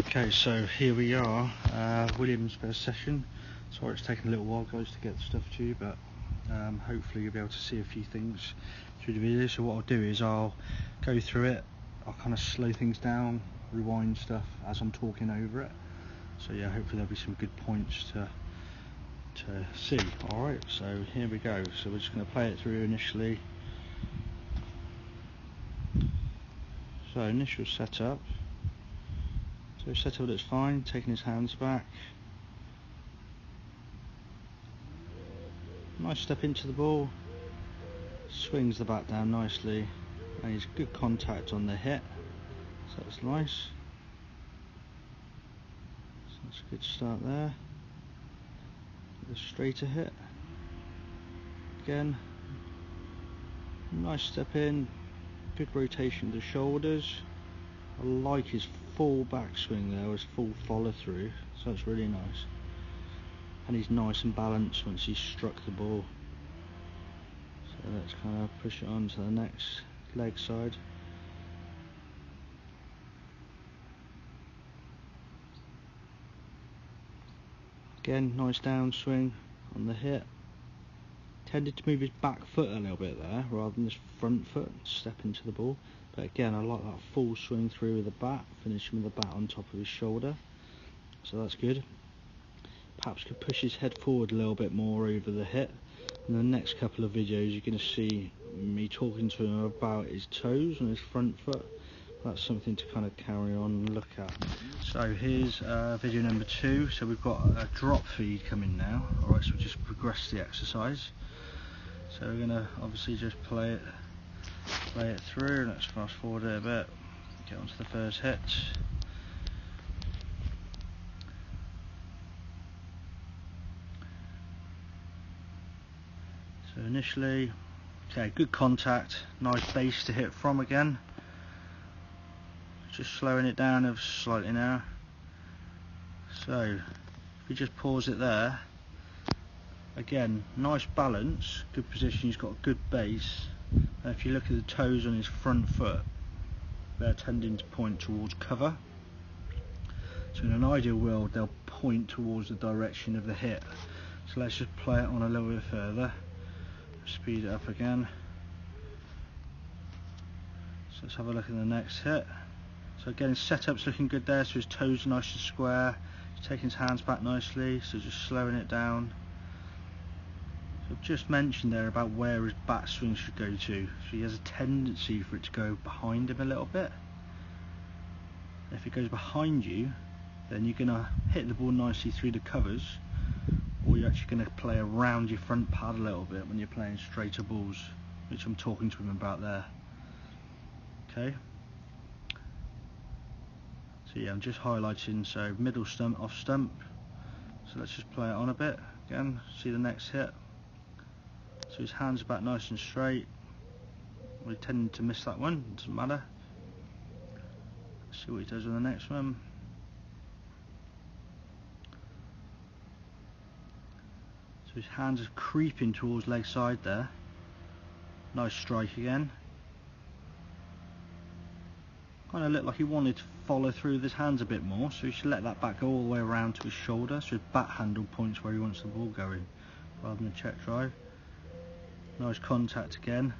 Okay, so here we are, William's first session. Sorry it's taken a little while, guys, to get the stuff to you, but hopefully you'll be able to see a few things through the video. So what I'll do is I'll go through it, I'll kind of slow things down, rewind stuff as I'm talking over it. So yeah, hopefully there'll be some good points to see. Alright, so here we go. So we're just going to play it through initially. So initial setup. So setup looks fine, taking his hands back. Nice step into the ball. Swings the bat down nicely. And he's good contact on the hit. So that's nice. So that's a good start there. A straighter hit. Again. Nice step in. Good rotation of the shoulders. I like his full backswing there, his full follow through, so that's really nice. And he's nice and balanced once he's struck the ball. So let's kind of push it on to the next leg side. Again, nice downswing on the hit. Tended to move his back foot a little bit there rather than his front foot and step into the ball. But again, I like that full swing through with the bat, finishing with the bat on top of his shoulder. So that's good. Perhaps could push his head forward a little bit more over the hit. In the next couple of videos you're going to see me talking to him about his toes and his front foot. That's something to kind of carry on and look at. So here's video number 2. So we've got a drop feed coming now. Alright, so we'll just progress the exercise. So we're going to obviously just play it through. Let's fast forward it a bit, get onto the first hit. So initially, okay, good contact, nice base to hit from again. Just slowing it down ever slightly now. So if we just pause it there, again, nice balance, good position, he's got a good base. And if you look at the toes on his front foot, they're tending to point towards cover. So in an ideal world they'll point towards the direction of the hit. So let's just play it on a little bit further. Speed it up again. So let's have a look at the next hit. So again, his setup's looking good there, so his toes are nice and square. He's taking his hands back nicely, so just slowing it down. So I've just mentioned there about where his bat swing should go to. So he has a tendency for it to go behind him a little bit. If it goes behind you, then you're going to hit the ball nicely through the covers, or you're actually going to play around your front pad a little bit when you're playing straighter balls, which I'm talking to him about there. Okay. So yeah, I'm just highlighting, so middle stump, off stump. So let's just play it on a bit. Again, see the next hit. So his hands are back nice and straight. We tend to miss that one, doesn't matter. Let's see what he does with the next one. So his hands are creeping towards leg side there. Nice strike again. Kind of looked like he wanted to follow through with his hands a bit more, so he should let that bat go all the way around to his shoulder, so his bat handle points where he wants the ball going, rather than a check drive. Nice contact again.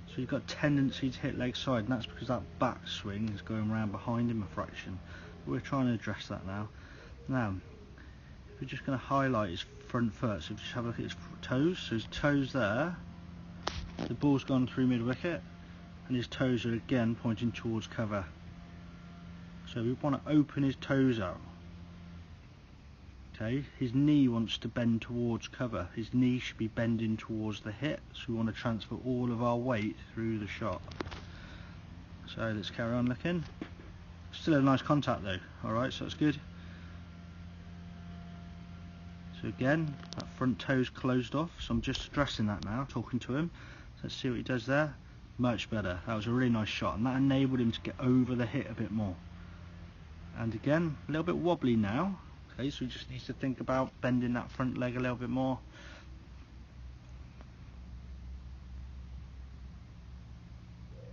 So he's got a tendency to hit leg side, and that's because that back swing is going around behind him a fraction. But we're trying to address that now. Now, we're just going to highlight his front foot, so just have a look at his toes. So his toes there, the ball's gone through mid wicket, and his toes are again pointing towards cover. So we want to open his toes out. Okay, his knee wants to bend towards cover. His knee should be bending towards the hit, so we want to transfer all of our weight through the shot. So let's carry on looking. Still a nice contact though, alright, so that's good. So again, that front toe's closed off, so I'm just addressing that now, talking to him. So let's see what he does there. Much better. That was a really nice shot, and that enabled him to get over the hit a bit more. And again, a little bit wobbly now. Okay, so he just needs to think about bending that front leg a little bit more.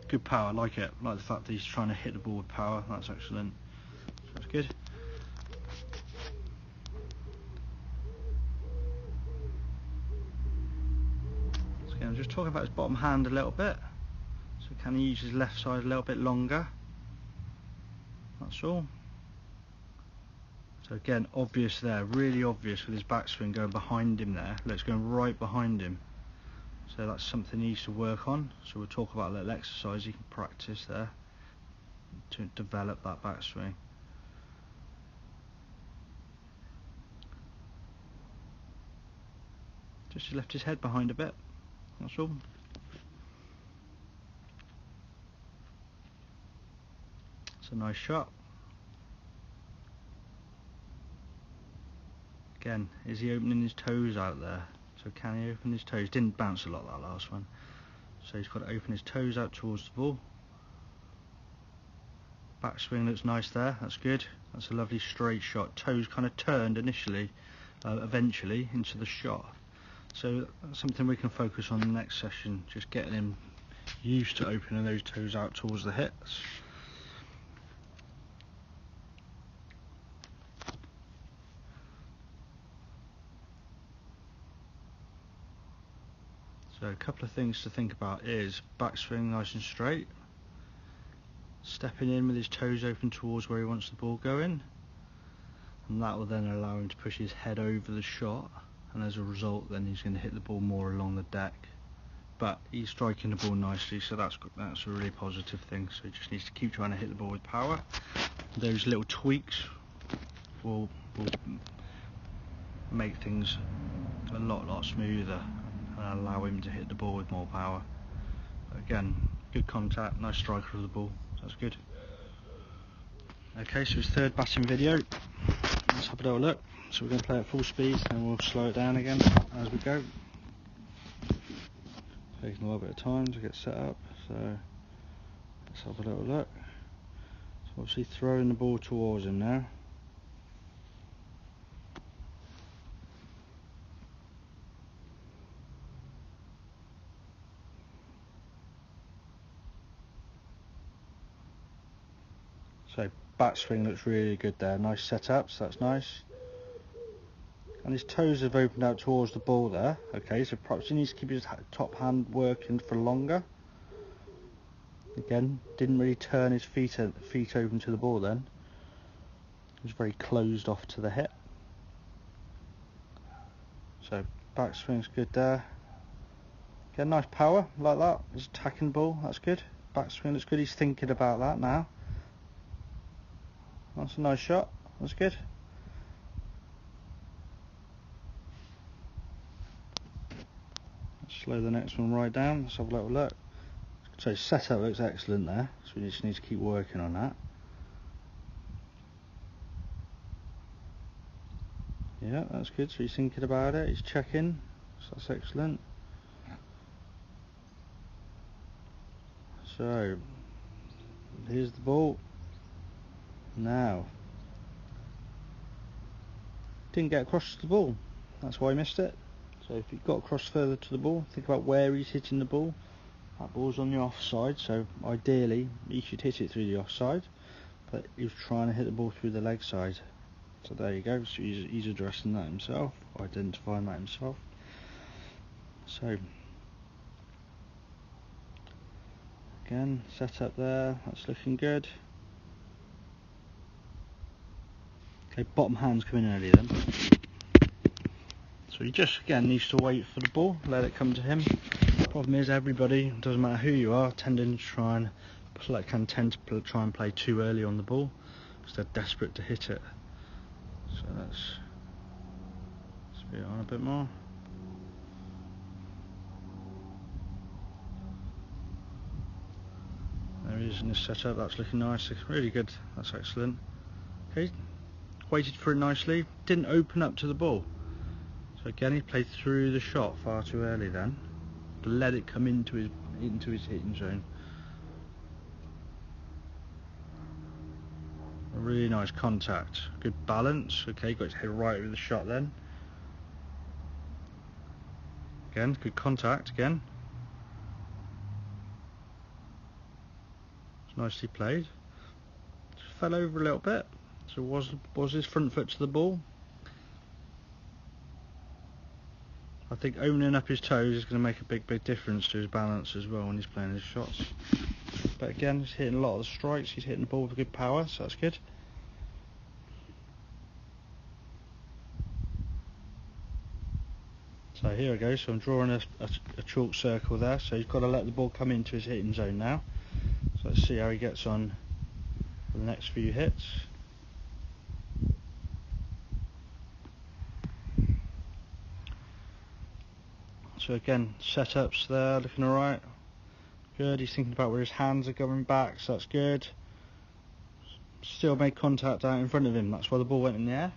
Good power, I like it. I like the fact that he's trying to hit the ball with power. That's excellent. That's good. just talking about his bottom hand a little bit. So can he use his left side a little bit longer? That's all. So again, obvious there, really obvious with his backswing going behind him there. Look, it's going right behind him. So that's something he needs to work on. So we'll talk about a little exercise he can practice there to develop that backswing. Just left his head behind a bit, that's all. It's a nice shot. Again, is he opening his toes out there? So can he open his toes? Didn't bounce a lot that last one. So he's got to open his toes out towards the ball. Backswing looks nice there, that's good. That's a lovely straight shot. Toes kind of turned initially, eventually into the shot. So that's something we can focus on in the next session, just getting him used to opening those toes out towards the hits. So a couple of things to think about is backswing nice and straight, stepping in with his toes open towards where he wants the ball going, and that will then allow him to push his head over the shot, and as a result then he's going to hit the ball more along the deck. But he's striking the ball nicely, so that's a really positive thing. So he just needs to keep trying to hit the ball with power. Those little tweaks will make things a lot smoother and allow him to hit the ball with more power. Again, good contact, nice striker of the ball, that's good. Okay, so his third batting video, let's have a little look. So we're going to play at full speed and we'll slow it down again as we go. Taking a little bit of time to get set up, so let's have a little look. So obviously throwing the ball towards him now. So backswing looks really good there, nice setup, so that's nice. And his toes have opened out towards the ball there. Okay, so perhaps he needs to keep his top hand working for longer. Again, didn't really turn his feet open to the ball then. He was very closed off to the hit. So backswing's good there. Again, nice power like that. He's attacking the ball, that's good. Backswing looks good, he's thinking about that now. That's a nice shot, that's good. Slow the next one right down, let's have a little look. So setup looks excellent there, so we just need to keep working on that. Yeah, that's good, so he's thinking about it, he's checking, so that's excellent. So, here's the ball. Now, didn't get across to the ball, that's why he missed it. So if he got across further to the ball, think about where he's hitting the ball. That ball's on the offside, so ideally he should hit it through the offside, but he was trying to hit the ball through the leg side. So there you go, so he's addressing that himself, identifying that himself. So again, set up there, that's looking good. Okay, bottom hand's coming early then. So he just again needs to wait for the ball, let it come to him. Problem is everybody, doesn't matter who you are, tending to try and tend to try and play too early on the ball because they're desperate to hit it. So let's speed it on a bit more. There he is in his setup, that's looking nice, really good, that's excellent. Okay, waited for it nicely, didn't open up to the ball. So again, he played through the shot far too early then. Let it come into his hitting zone. A really nice contact, good balance. Okay, got his head right with the shot then. Again, good contact again. It's nicely played. Just fell over a little bit. So was his front foot to the ball? I think opening up his toes is going to make a big difference to his balance as well when he's playing his shots. But again, he's hitting a lot of the strikes, he's hitting the ball with good power, so that's good. So here we go, so I'm drawing a chalk circle there, so he's got to let the ball come into his hitting zone now. So let's see how he gets on for the next few hits. So again, setups there, looking alright. Good, he's thinking about where his hands are going back, so that's good. Still made contact out in front of him, that's why the ball went in the air.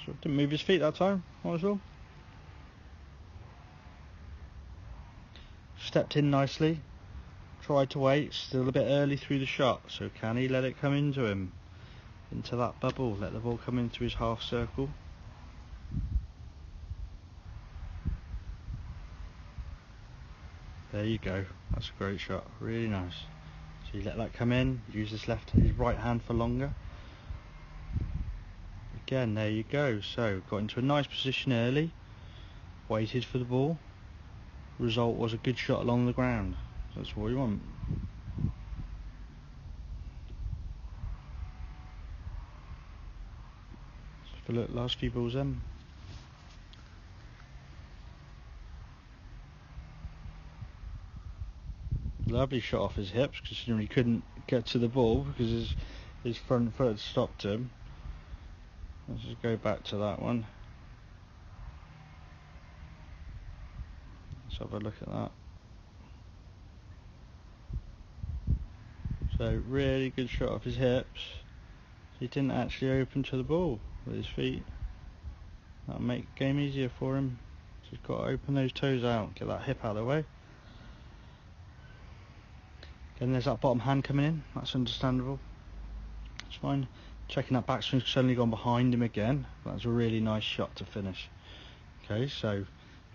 So didn't move his feet that time, might as well. Stepped in nicely, tried to wait, still a bit early through the shot, so can he let it come into him? Into that bubble, let the ball come into his half circle. There you go, that's a great shot, really nice. So you let that come in, use his right hand for longer. Again, there you go, so got into a nice position early, waited for the ball. Result was a good shot along the ground, that's what you want. So look, last few balls in. Lovely shot off his hips, considering he couldn't get to the ball because his front foot stopped him. Let's just go back to that one. Let's have a look at that. So really good shot off his hips. He didn't actually open to the ball with his feet. That'll make the game easier for him. So he's got to open those toes out, get that hip out of the way. Again, there's that bottom hand coming in, that's understandable. It's fine. Checking that backswing's suddenly gone behind him again. That's a really nice shot to finish. Okay, so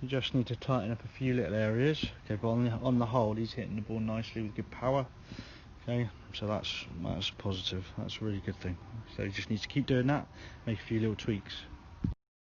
you just need to tighten up a few little areas. Okay, but on the whole, he's hitting the ball nicely with good power. Okay, so that's positive. That's a really good thing. So you just need to keep doing that, make a few little tweaks.